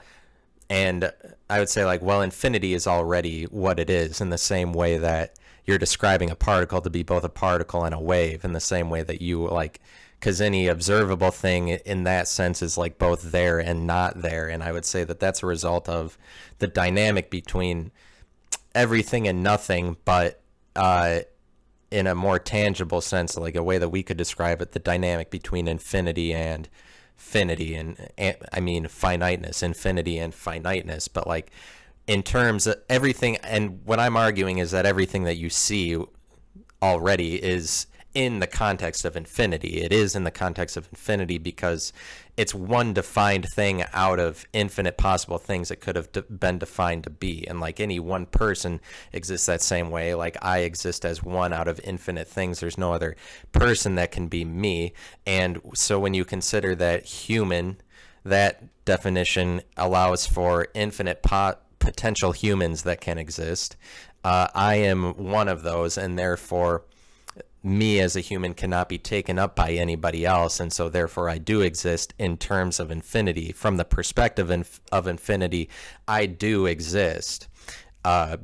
Speaker 1: and I would say like, well, infinity is already what it is, in the same way that you're describing a particle to be both a particle and a wave, in the same way that you like, because any observable thing in that sense is like both there and not there. And I would say that that's a result of the dynamic between everything and nothing, but in a more tangible sense, like a way that we could describe it, the dynamic between infinity and finity, and I mean finiteness, infinity and finiteness. But like in terms of everything, and what I'm arguing is that everything that you see already is in the context of infinity. It is in the context of infinity because it's one defined thing out of infinite possible things it could have been defined to be. And like any one person exists that same way. Like I exist as one out of infinite things. There's no other person that can be me. And so when you consider that human, that definition allows for infinite potential humans that can exist. I am one of those, and therefore me as a human cannot be taken up by anybody else, and so therefore I do exist in terms of infinity. From the perspective of infinity, I do exist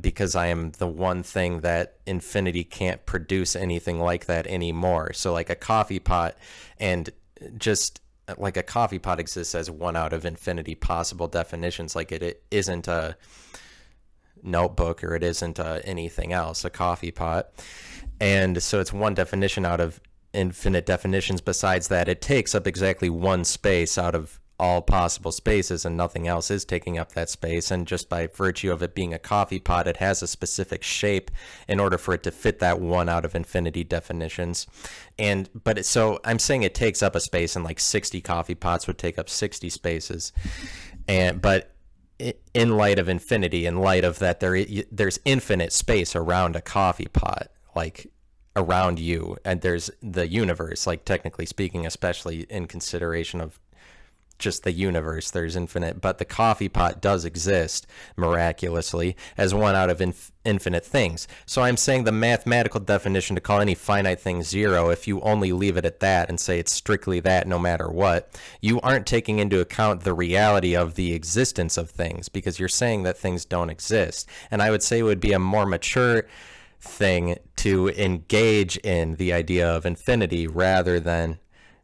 Speaker 1: because I am the one thing that infinity can't produce anything like that anymore. So like a coffee pot, and just like a coffee pot exists as one out of infinity possible definitions. Like it isn't a notebook or it isn't anything else, a coffee pot. And so it's one definition out of infinite definitions. Besides that, it takes up exactly one space out of all possible spaces, and nothing else is taking up that space. And just by virtue of it being a coffee pot, it has a specific shape in order for it to fit that one out of infinity definitions. So I'm saying it takes up a space, and like 60 coffee pots would take up 60 spaces. But in light of infinity, in light of that, there's infinite space around a coffee pot, like around you, and there's the universe, like technically speaking, especially in consideration of just the universe, there's infinite, but the coffee pot does exist miraculously as one out of infinite things. So I'm saying the mathematical definition to call any finite thing zero, if you only leave it at that and say it's strictly that no matter what, you aren't taking into account the reality of the existence of things, because you're saying that things don't exist. And I would say it would be a more mature thing to engage in the idea of infinity rather than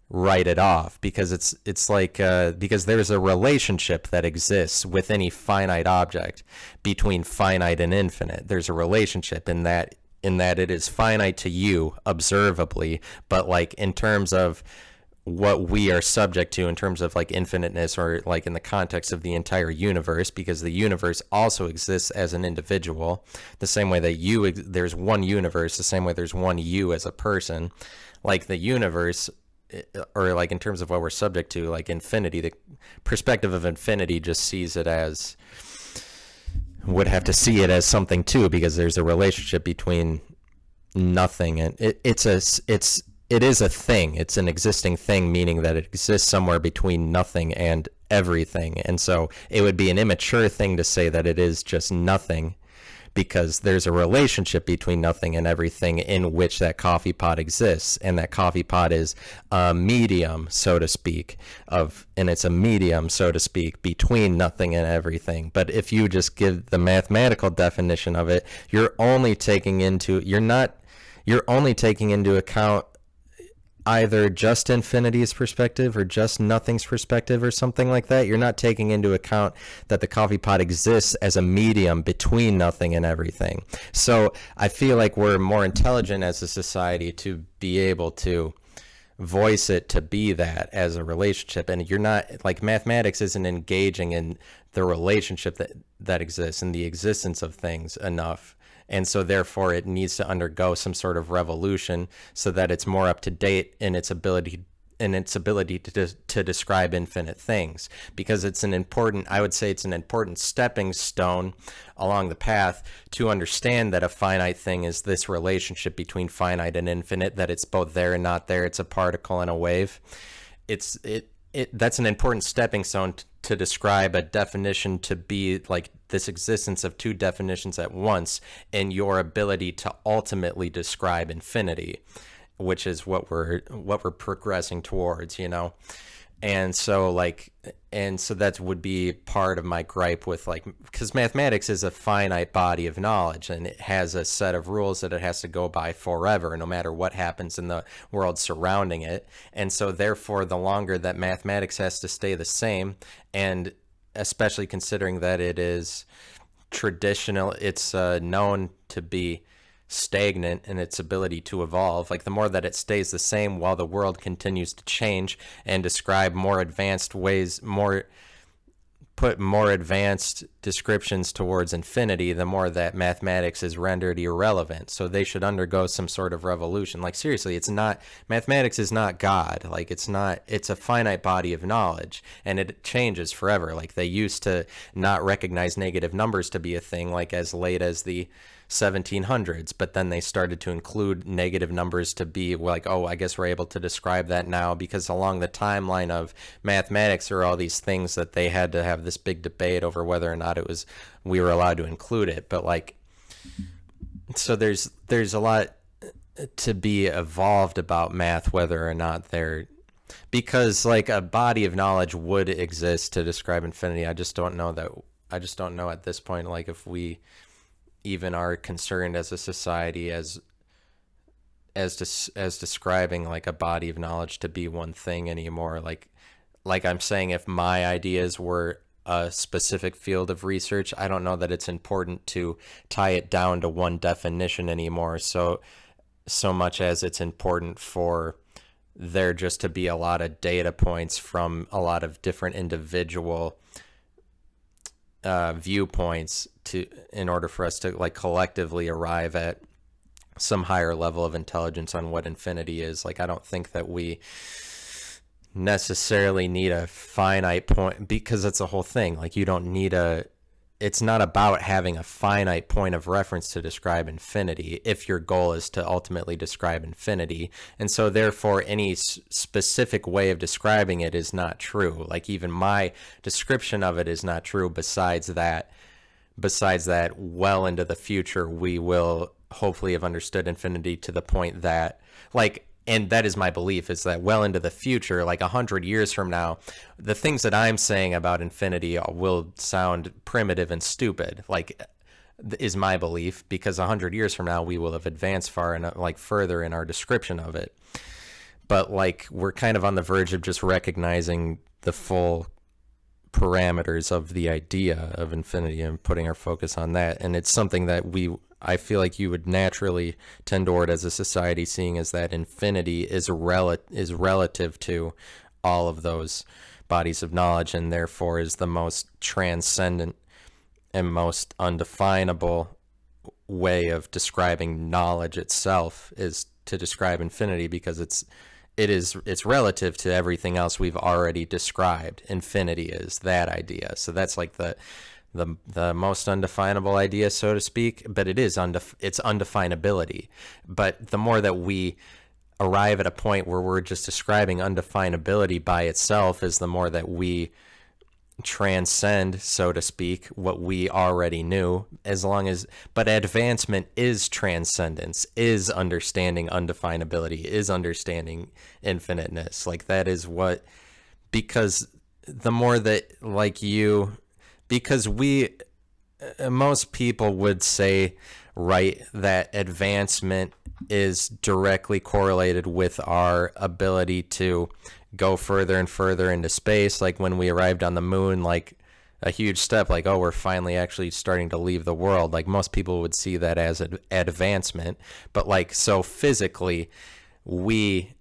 Speaker 1: write it off, because it's like because there's a relationship that exists with any finite object between finite and infinite. There's a relationship in that it is finite to you observably, but like in terms of what we are subject to in terms of like infiniteness, or like in the context of the entire universe, because the universe also exists as an individual, the same way that there's one universe, the same way there's one you as a person. Like the universe, or like in terms of what we're subject to, like infinity, the perspective of infinity just sees it as, would have to see it as something too, because there's a relationship between nothing and it is a thing. It's an existing thing, meaning that it exists somewhere between nothing and everything. And so it would be an immature thing to say that it is just nothing, because there's a relationship between nothing and everything in which that coffee pot exists. And that coffee pot is a medium, so to speak, and it's a medium, so to speak, between nothing and everything. But if you just give the mathematical definition of it, you're only taking into account either just infinity's perspective or just nothing's perspective or something like that. You're not taking into account that the coffee pot exists as a medium between nothing and everything. So I feel like we're more intelligent as a society to be able to voice it to be that as a relationship. And you're not, like, mathematics isn't engaging in the relationship that exists and the existence of things enough. And so therefore it needs to undergo some sort of revolution so that it's more up to date in its ability to describe infinite things, because I would say it's an important stepping stone along the path to understand that a finite thing is this relationship between finite and infinite, that it's both there and not there. It's a particle and a wave. That's an important stepping stone to describe a definition to be like this existence of two definitions at once, and your ability to ultimately describe infinity, which is what we're progressing towards, And so that would be part of my gripe with, like, because mathematics is a finite body of knowledge, and it has a set of rules that it has to go by forever, no matter what happens in the world surrounding it. And so therefore, the longer that mathematics has to stay the same, and especially considering that it is traditional, it's known to be stagnant in its ability to evolve. Like, the more that it stays the same while the world continues to change and describe more advanced ways, more put more advanced descriptions towards infinity, the more that mathematics is rendered irrelevant. So they should undergo some sort of revolution. Like, seriously, it's not, mathematics is not God. Like, it's not, it's a finite body of knowledge, and it changes forever. Like, they used to not recognize negative numbers to be a thing, like as late as the 1700s, but then they started to include negative numbers to be like, oh, I guess we're able to describe that now, because along the timeline of mathematics there are all these things that they had to have this big debate over whether or not it was, we were allowed to include it. But like, so there's a lot to be evolved about math, whether or not they're, because like a body of knowledge would exist to describe infinity. I just don't know at this point, like, if we even are concerned as a society as describing like a body of knowledge to be one thing anymore. Like I'm saying, if my ideas were a specific field of research, I don't know that it's important to tie it down to one definition anymore, so much as it's important for there just to be a lot of data points from a lot of different individual viewpoints in order for us to like collectively arrive at some higher level of intelligence on what infinity is. Like, I don't think that we necessarily need a finite point, because that's the whole thing. Like, you don't need it's not about having a finite point of reference to describe infinity if your goal is to ultimately describe infinity. And so therefore any specific way of describing it is not true. Like, even my description of it is not true. Besides that, well into the future, we will hopefully have understood infinity to the point that, like, and that is my belief, is that well into the future, like 100 years from now, the things that I'm saying about infinity will sound primitive and stupid, like, is my belief, because 100 years from now we will have advanced far and like further in our description of it. But like, we're kind of on the verge of just recognizing the full parameters of the idea of infinity and putting our focus on that. And it's something that I feel like you would naturally tend toward as a society, seeing as that infinity is relative to all of those bodies of knowledge, and therefore is the most transcendent and most undefinable way of describing knowledge itself, is to describe infinity, because it's relative to everything else we've already described. Infinity is that idea. So that's like the most undefinable idea, so to speak, but it's undefinability. But the more that we arrive at a point where we're just describing undefinability by itself, is the more that we transcend, so to speak, what we already knew. But advancement is transcendence, is understanding undefinability, is understanding infiniteness. Like, that is what, because the more that, like, because most people would say, right, that advancement is directly correlated with our ability to go further and further into space. Like, when we arrived on the moon, like a huge step, like, oh, we're finally actually starting to leave the world. Like, most people would see that as advancement. But like, so physically, we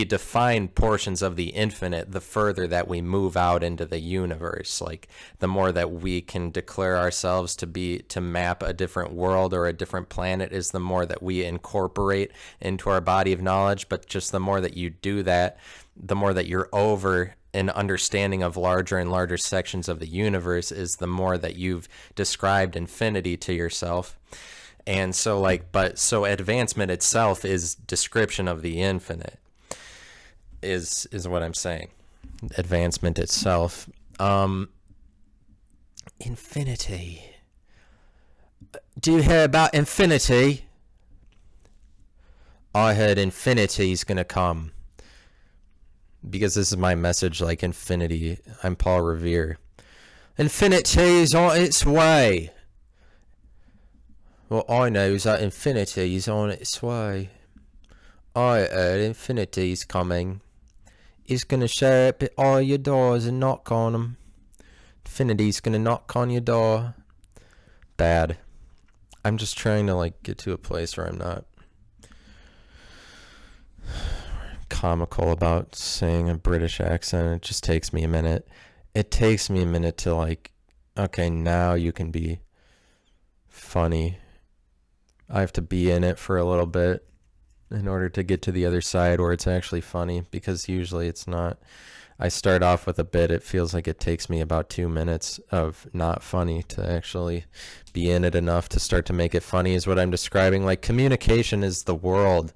Speaker 1: define portions of the infinite the further that we move out into the universe. Like, the more that we can declare ourselves to map a different world or a different planet, is the more that we incorporate into our body of knowledge. But just the more that you do that, the more that you're over an understanding of larger and larger sections of the universe, is the more that you've described infinity to yourself. And so, like, so advancement itself is description of the infinite, is what I'm saying. Advancement itself. Infinity. Do you hear about infinity? I heard infinity's gonna come. Because this is my message, like, infinity. I'm Paul Revere. Infinity is on its way. What I know is that infinity is on its way. I heard infinity's coming. It's gonna show up at all your doors and knock on them. Infinity's gonna knock on your door. Bad. I'm just trying to, like, get to a place where I'm not comical about saying a British accent. It just takes me a minute. it takes me a minute to like, okay, now you can be funny. I have to be in it for a little bit in order to get to the other side where it's actually funny, because usually it's not. I start off with a bit, it feels like it takes me about 2 minutes of not funny to actually be in it enough to start to make it funny, is what I'm describing. Like, communication is the world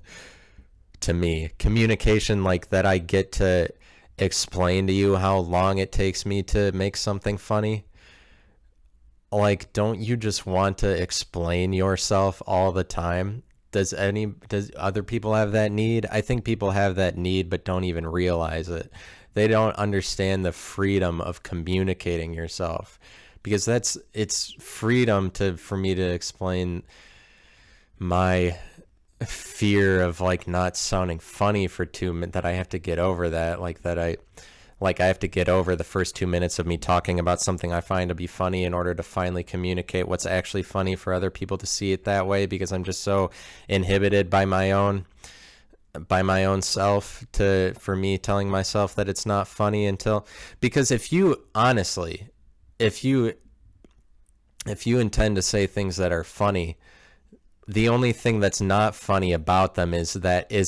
Speaker 1: to me. Communication, like, that I get to explain to you how long it takes me to make something funny. Like, don't you just want to explain yourself all the time? Does other people have that need? I think people have that need but don't even realize it. They don't understand the freedom of communicating yourself, because it's freedom to for me to explain my fear of like not sounding funny for 2 minutes, that I have to get over that, like I have to get over the first 2 minutes of me talking about something I find to be funny in order to finally communicate what's actually funny for other people to see it that way, because I'm just so inhibited by my own self to for me telling myself that it's not funny until, because if you honestly, if you intend to say things that are funny, the only thing that's not funny about them is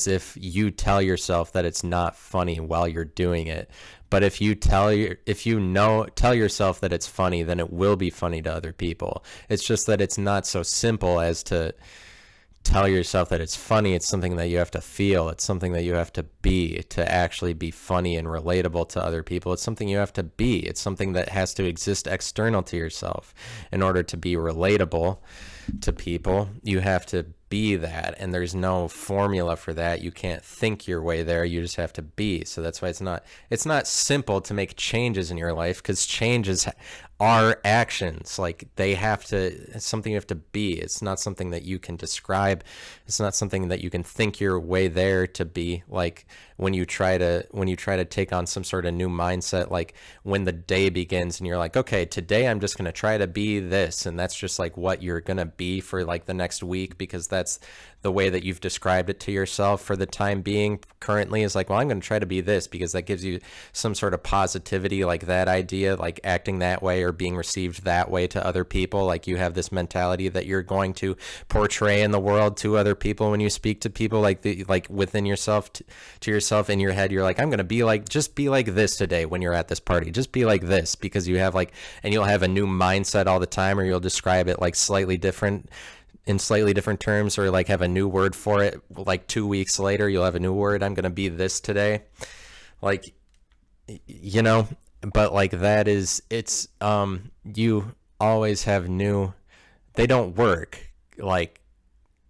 Speaker 1: if you tell yourself that it's not funny while you're doing it. But if you tell yourself that it's funny, then it will be funny to other people. It's just that it's not so simple as to tell yourself that it's funny. It's something that you have to feel. It's something that you have to be to actually be funny and relatable to other people. It's something you have to be. It's something that has to exist external to yourself in order to be relatable to people. You have to be that, and there's no formula for that. You can't think your way there. You just have to be. So that's why it's not simple to make changes in your life, because changes are actions. Like, it's something you have to be. It's not something that you can describe. It's not something that you can think your way there to be. Like, when you try to take on some sort of new mindset, like when the day begins and you're like, okay, today I'm just going to try to be this, and that's just like what you're going to be for like the next week, because that's the way that you've described it to yourself for the time being currently, is like, well, I'm going to try to be this, because that gives you some sort of positivity, like that idea, like acting that way or being received that way to other people. Like, you have this mentality that you're going to portray in the world to other people when you speak to people, like within yourself, to yourself in your head, you're like, I'm going to be like, just be like this today when you're at this party, just be like this, because you have and you'll have a new mindset all the time, or you'll describe it like slightly different in slightly different terms, or like have a new word for it. Like 2 weeks later, you'll have a new word. I'm going to be this today. Like, but like you always have new, they don't work like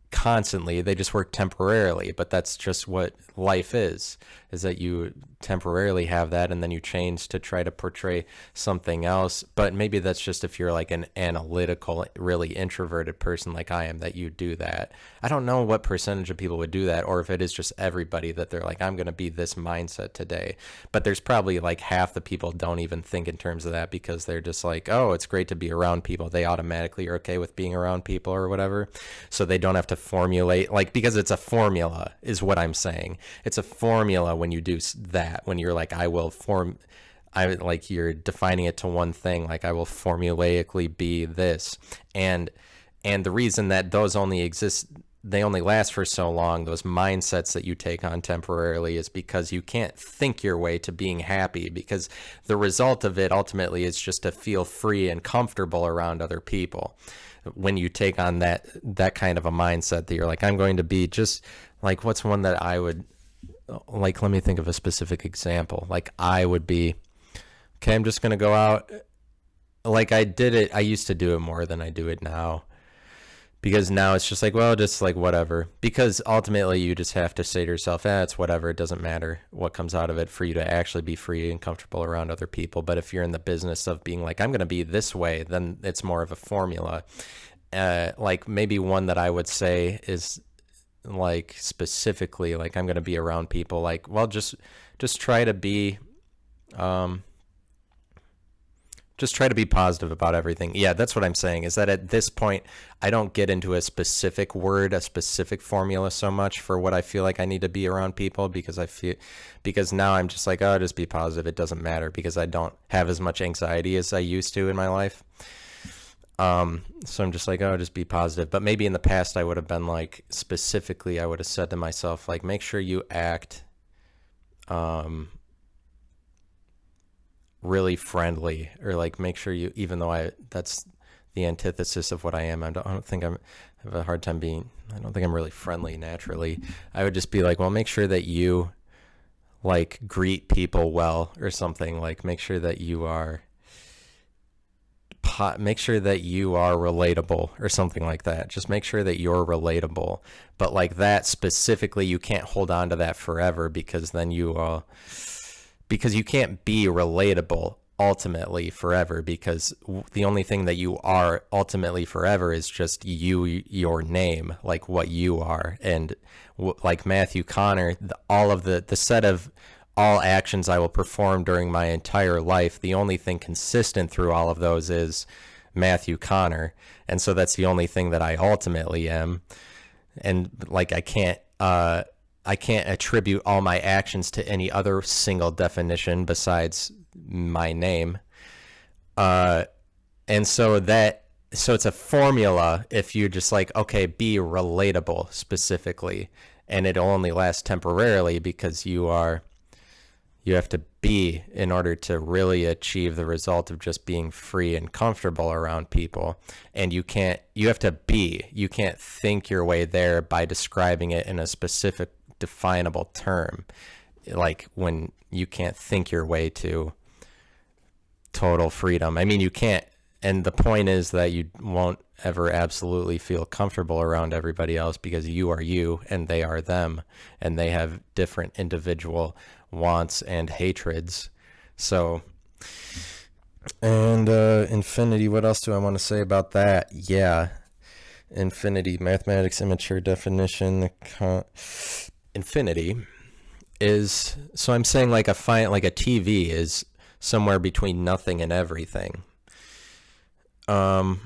Speaker 1: constantly, they just work temporarily. But that's just what life is that you temporarily have that, and then you change to try to portray something else. But maybe that's just if you're like an analytical, really introverted person like I am, that you do that. I don't know what percentage of people would do that, or if it is just everybody that they're like, I'm going to be this mindset today. But there's probably like half the people don't even think in terms of that, because they're just like, oh, it's great to be around people. They automatically are okay with being around people or whatever, so they don't have to formulate, like, because it's a formula is what I'm saying. It's a formula when you do that, when you're like, like you're defining it to one thing, like I will formulaically be this. And the reason that those only exist, they only last for so long, those mindsets that you take on temporarily, is because you can't think your way to being happy, because the result of it ultimately is just to feel free and comfortable around other people. When you take on that kind of a mindset that you're like, I'm going to be just like, what's one that I would like, let me think of a specific example. Like, I would be, okay, I'm just going to go out. Like, I used to do it more than I do it now, because now it's just like, well, just like whatever, because ultimately you just have to say to yourself, it's whatever. It doesn't matter what comes out of it for you to actually be free and comfortable around other people. But if you're in the business of being like, I'm going to be this way, then it's more of a formula. Like, maybe one that I would say is like, specifically, like, I'm going to be around people, like, well, just try to be, Just try to be positive about everything. Yeah, that's what I'm saying, is that at this point, I don't get into a specific word, a specific formula so much for what I feel like I need to be around people, because now I'm just like, oh, just be positive. It doesn't matter, because I don't have as much anxiety as I used to in my life. So I'm just like, oh, just be positive. But maybe in the past I would have been like, specifically, I would have said to myself, like, make sure you act, really friendly, or like make sure you, even though that's the antithesis of what I am. I don't think I have a hard time I don't think I'm really friendly naturally. I would just be like, well, make sure that you like greet people well or something, like make sure that you are relatable or something like that. Just make sure that you're relatable. But like that specifically, you can't hold on to that forever, because then because you can't be relatable ultimately forever, because the only thing that you are ultimately forever is just your name, like what you are. And like Matthew Connor, all of the set of all actions I will perform during my entire life, the only thing consistent through all of those is Matthew Connor. And so that's the only thing that I ultimately am. And like I can't attribute all my actions to any other single definition besides my name. And so it's a formula if you just like, okay, be relatable specifically, and it'll only last temporarily, because you have to be, in order to really achieve the result of just being free and comfortable around people. And you can't think your way there by describing it in a specific definable term, like when you can't think your way to total freedom. I mean, you can't, and the point is that you won't ever absolutely feel comfortable around everybody else, because you are you and they are them, and they have different individual wants and hatreds. So, and infinity, what else do I want to say about that? Yeah, infinity, mathematics, immature definition. Infinity is, so I'm saying like a TV is somewhere between nothing and everything. So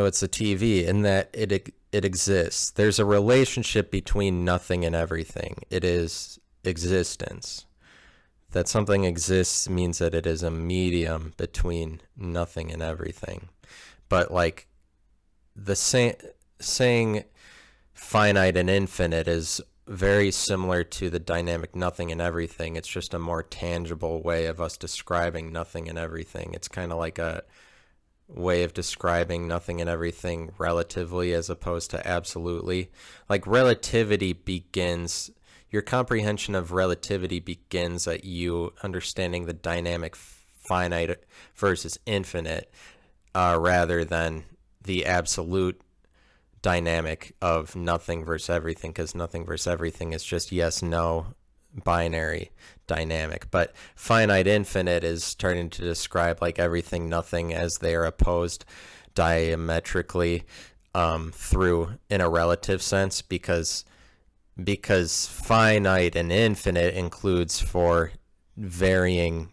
Speaker 1: it's a TV in that it exists. There's a relationship between nothing and everything. It is existence. That something exists means that it is a medium between nothing and everything. But like the saying finite and infinite is very similar to the dynamic nothing and everything. It's just a more tangible way of us describing nothing and everything. It's kind of like a way of describing nothing and everything relatively as opposed to absolutely. Like relativity begins, your comprehension of relativity begins at you understanding the dynamic finite versus infinite, rather than the absolute dynamic of nothing versus everything, because nothing versus everything is just yes, no, binary dynamic. But finite infinite is starting to describe like everything, nothing, as they are opposed diametrically through in a relative sense, because finite and infinite includes for varying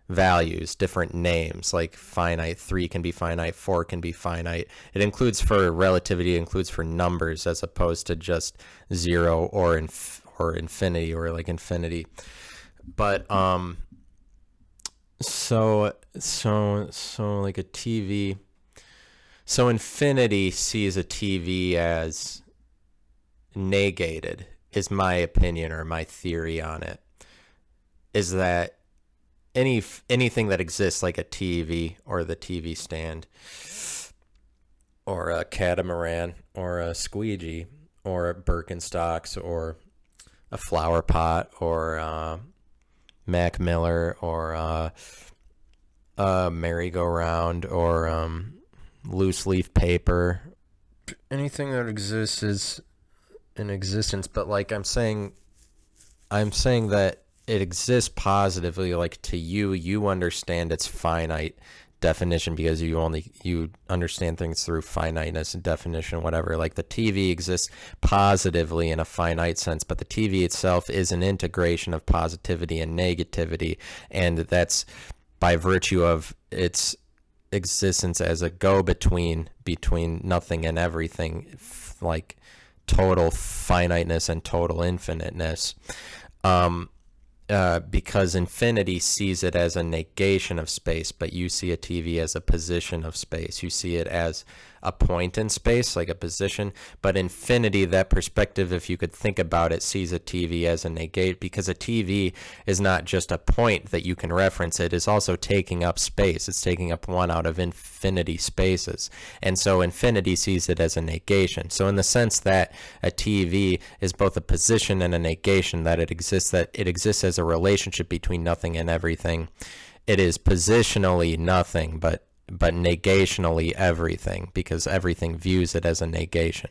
Speaker 1: values, different names, like finite, 3 can be finite, 4 can be finite. It includes for relativity, it includes for numbers as opposed to just 0 or infinity, or like infinity. But so like a TV, so infinity sees a TV as negated, is my opinion, or my theory on it, is that anything that exists, like a TV or the TV stand or a catamaran or a squeegee or Birkenstocks or a flower pot or Mac Miller or a merry-go-round or loose leaf paper, anything that exists is in existence. But like I'm saying that it exists positively, like to you understand its finite definition because you understand things through finiteness and definition, whatever. Like the TV exists positively in a finite sense, but the TV itself is an integration of positivity and negativity, and that's by virtue of its existence as a go-between between nothing and everything, like total finiteness and total infiniteness. Because infinity sees it as a negation of space, but you see a TV as a position of space. You see it as a point in space, like a position. But infinity, that perspective, if you could think about it, sees a TV as a negate, because a TV is not just a point that you can reference. It is also taking up space. It's taking up one out of infinity spaces. And so infinity sees it as a negation. So in the sense that a TV is both a position and a negation, that it exists as a relationship between nothing and everything. It is positionally nothing, but negationally everything, because everything views it as a negation.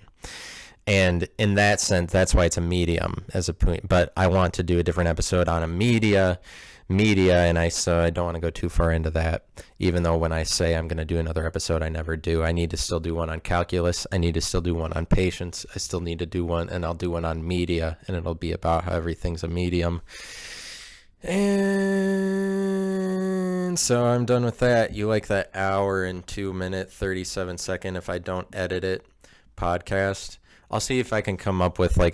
Speaker 1: And in that sense, that's why it's a medium as a point. But I want to do a different episode on a media, and so I don't want to go too far into that, even though when I say I'm going to do another episode, I never do. I need to still do one on calculus. I need to still do one on patience. I still need to do one, and I'll do one on media, and it'll be about how everything's a medium. And so I'm done with that. You like that hour and 2-minute 37-second, if I don't edit it, podcast? I'll see if I can come up with I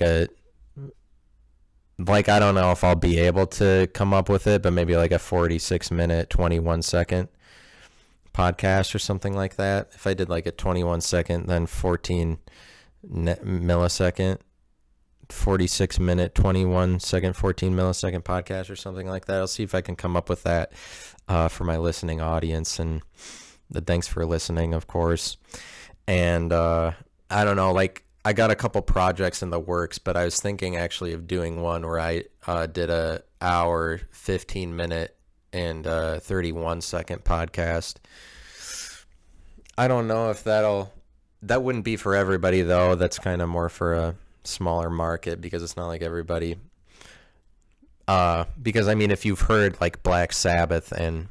Speaker 1: don't know if I'll be able to come up with it, but maybe like a 46-minute 21-second podcast or something like that. If I did like a 21-second, then 14 millisecond, 46-minute 21-second 14-millisecond podcast or something like that. I'll see if I can come up with that for my listening audience. And thanks for listening, of course. And I don't know, I got a couple projects in the works, but I was thinking actually of doing one where I did a hour, 15-minute and 31-second podcast. I don't know if that wouldn't be for everybody, though. That's kind of more for a smaller market, because it's not like everybody. Because, I mean, if you've heard like Black Sabbath and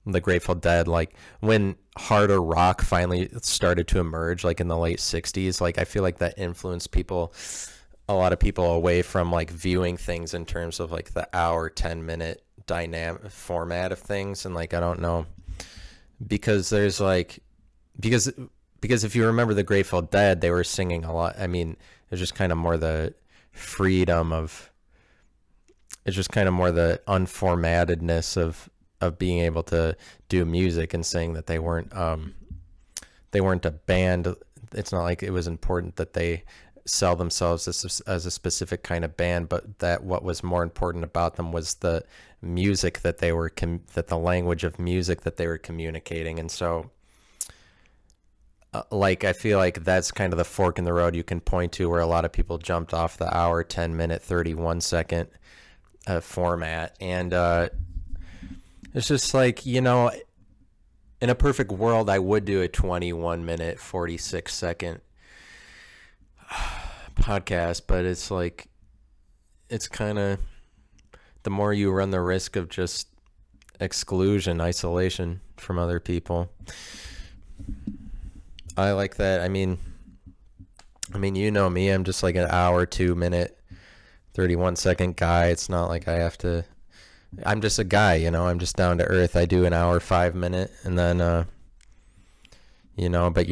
Speaker 1: the Grateful Dead, like when harder rock finally started to emerge, like in the late 60s, like I feel like that influenced a lot of people away from like viewing things in terms of like the hour, 10-minute dynamic format of things. And like, I don't know, because there's like, because if you remember the Grateful Dead, they were singing a lot. I mean, it's just kind of more the freedom of, it's just kind of more the unformatedness of being able to do music, and saying that they weren't a band. It's not like it was important that they sell themselves as a specific kind of band, but that what was more important about them was the music that they were, that the language of music that they were communicating. And so I feel like that's kind of the fork in the road you can point to, where a lot of people jumped off the hour, 10-minute, 31-second format. And it's just like, in a perfect world, I would do a 21-minute, 46-second podcast, but it's like, it's kind of, the more you run the risk of just exclusion, isolation from other people. I like that. I mean, you know me, I'm just like an hour, 2-minute, 31-second guy. It's not like I have to, I'm just a guy, I'm just down to earth. I do an hour, 5-minute, and then, but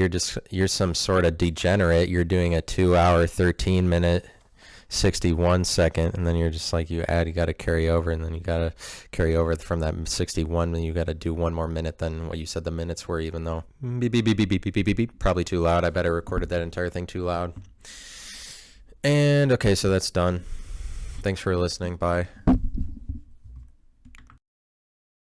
Speaker 1: you're some sort of degenerate. You're doing a 2-hour, 13-minute, 61-second, and then you're just like, you got to carry over, and then you got to carry over from that 61, and you got to do one more minute than what you said the minutes were, even though beep, beep, beep, beep, beep, beep, beep, beep, probably too loud. I bet I recorded that entire thing too loud. And okay, so that's done. Thanks for listening. Bye.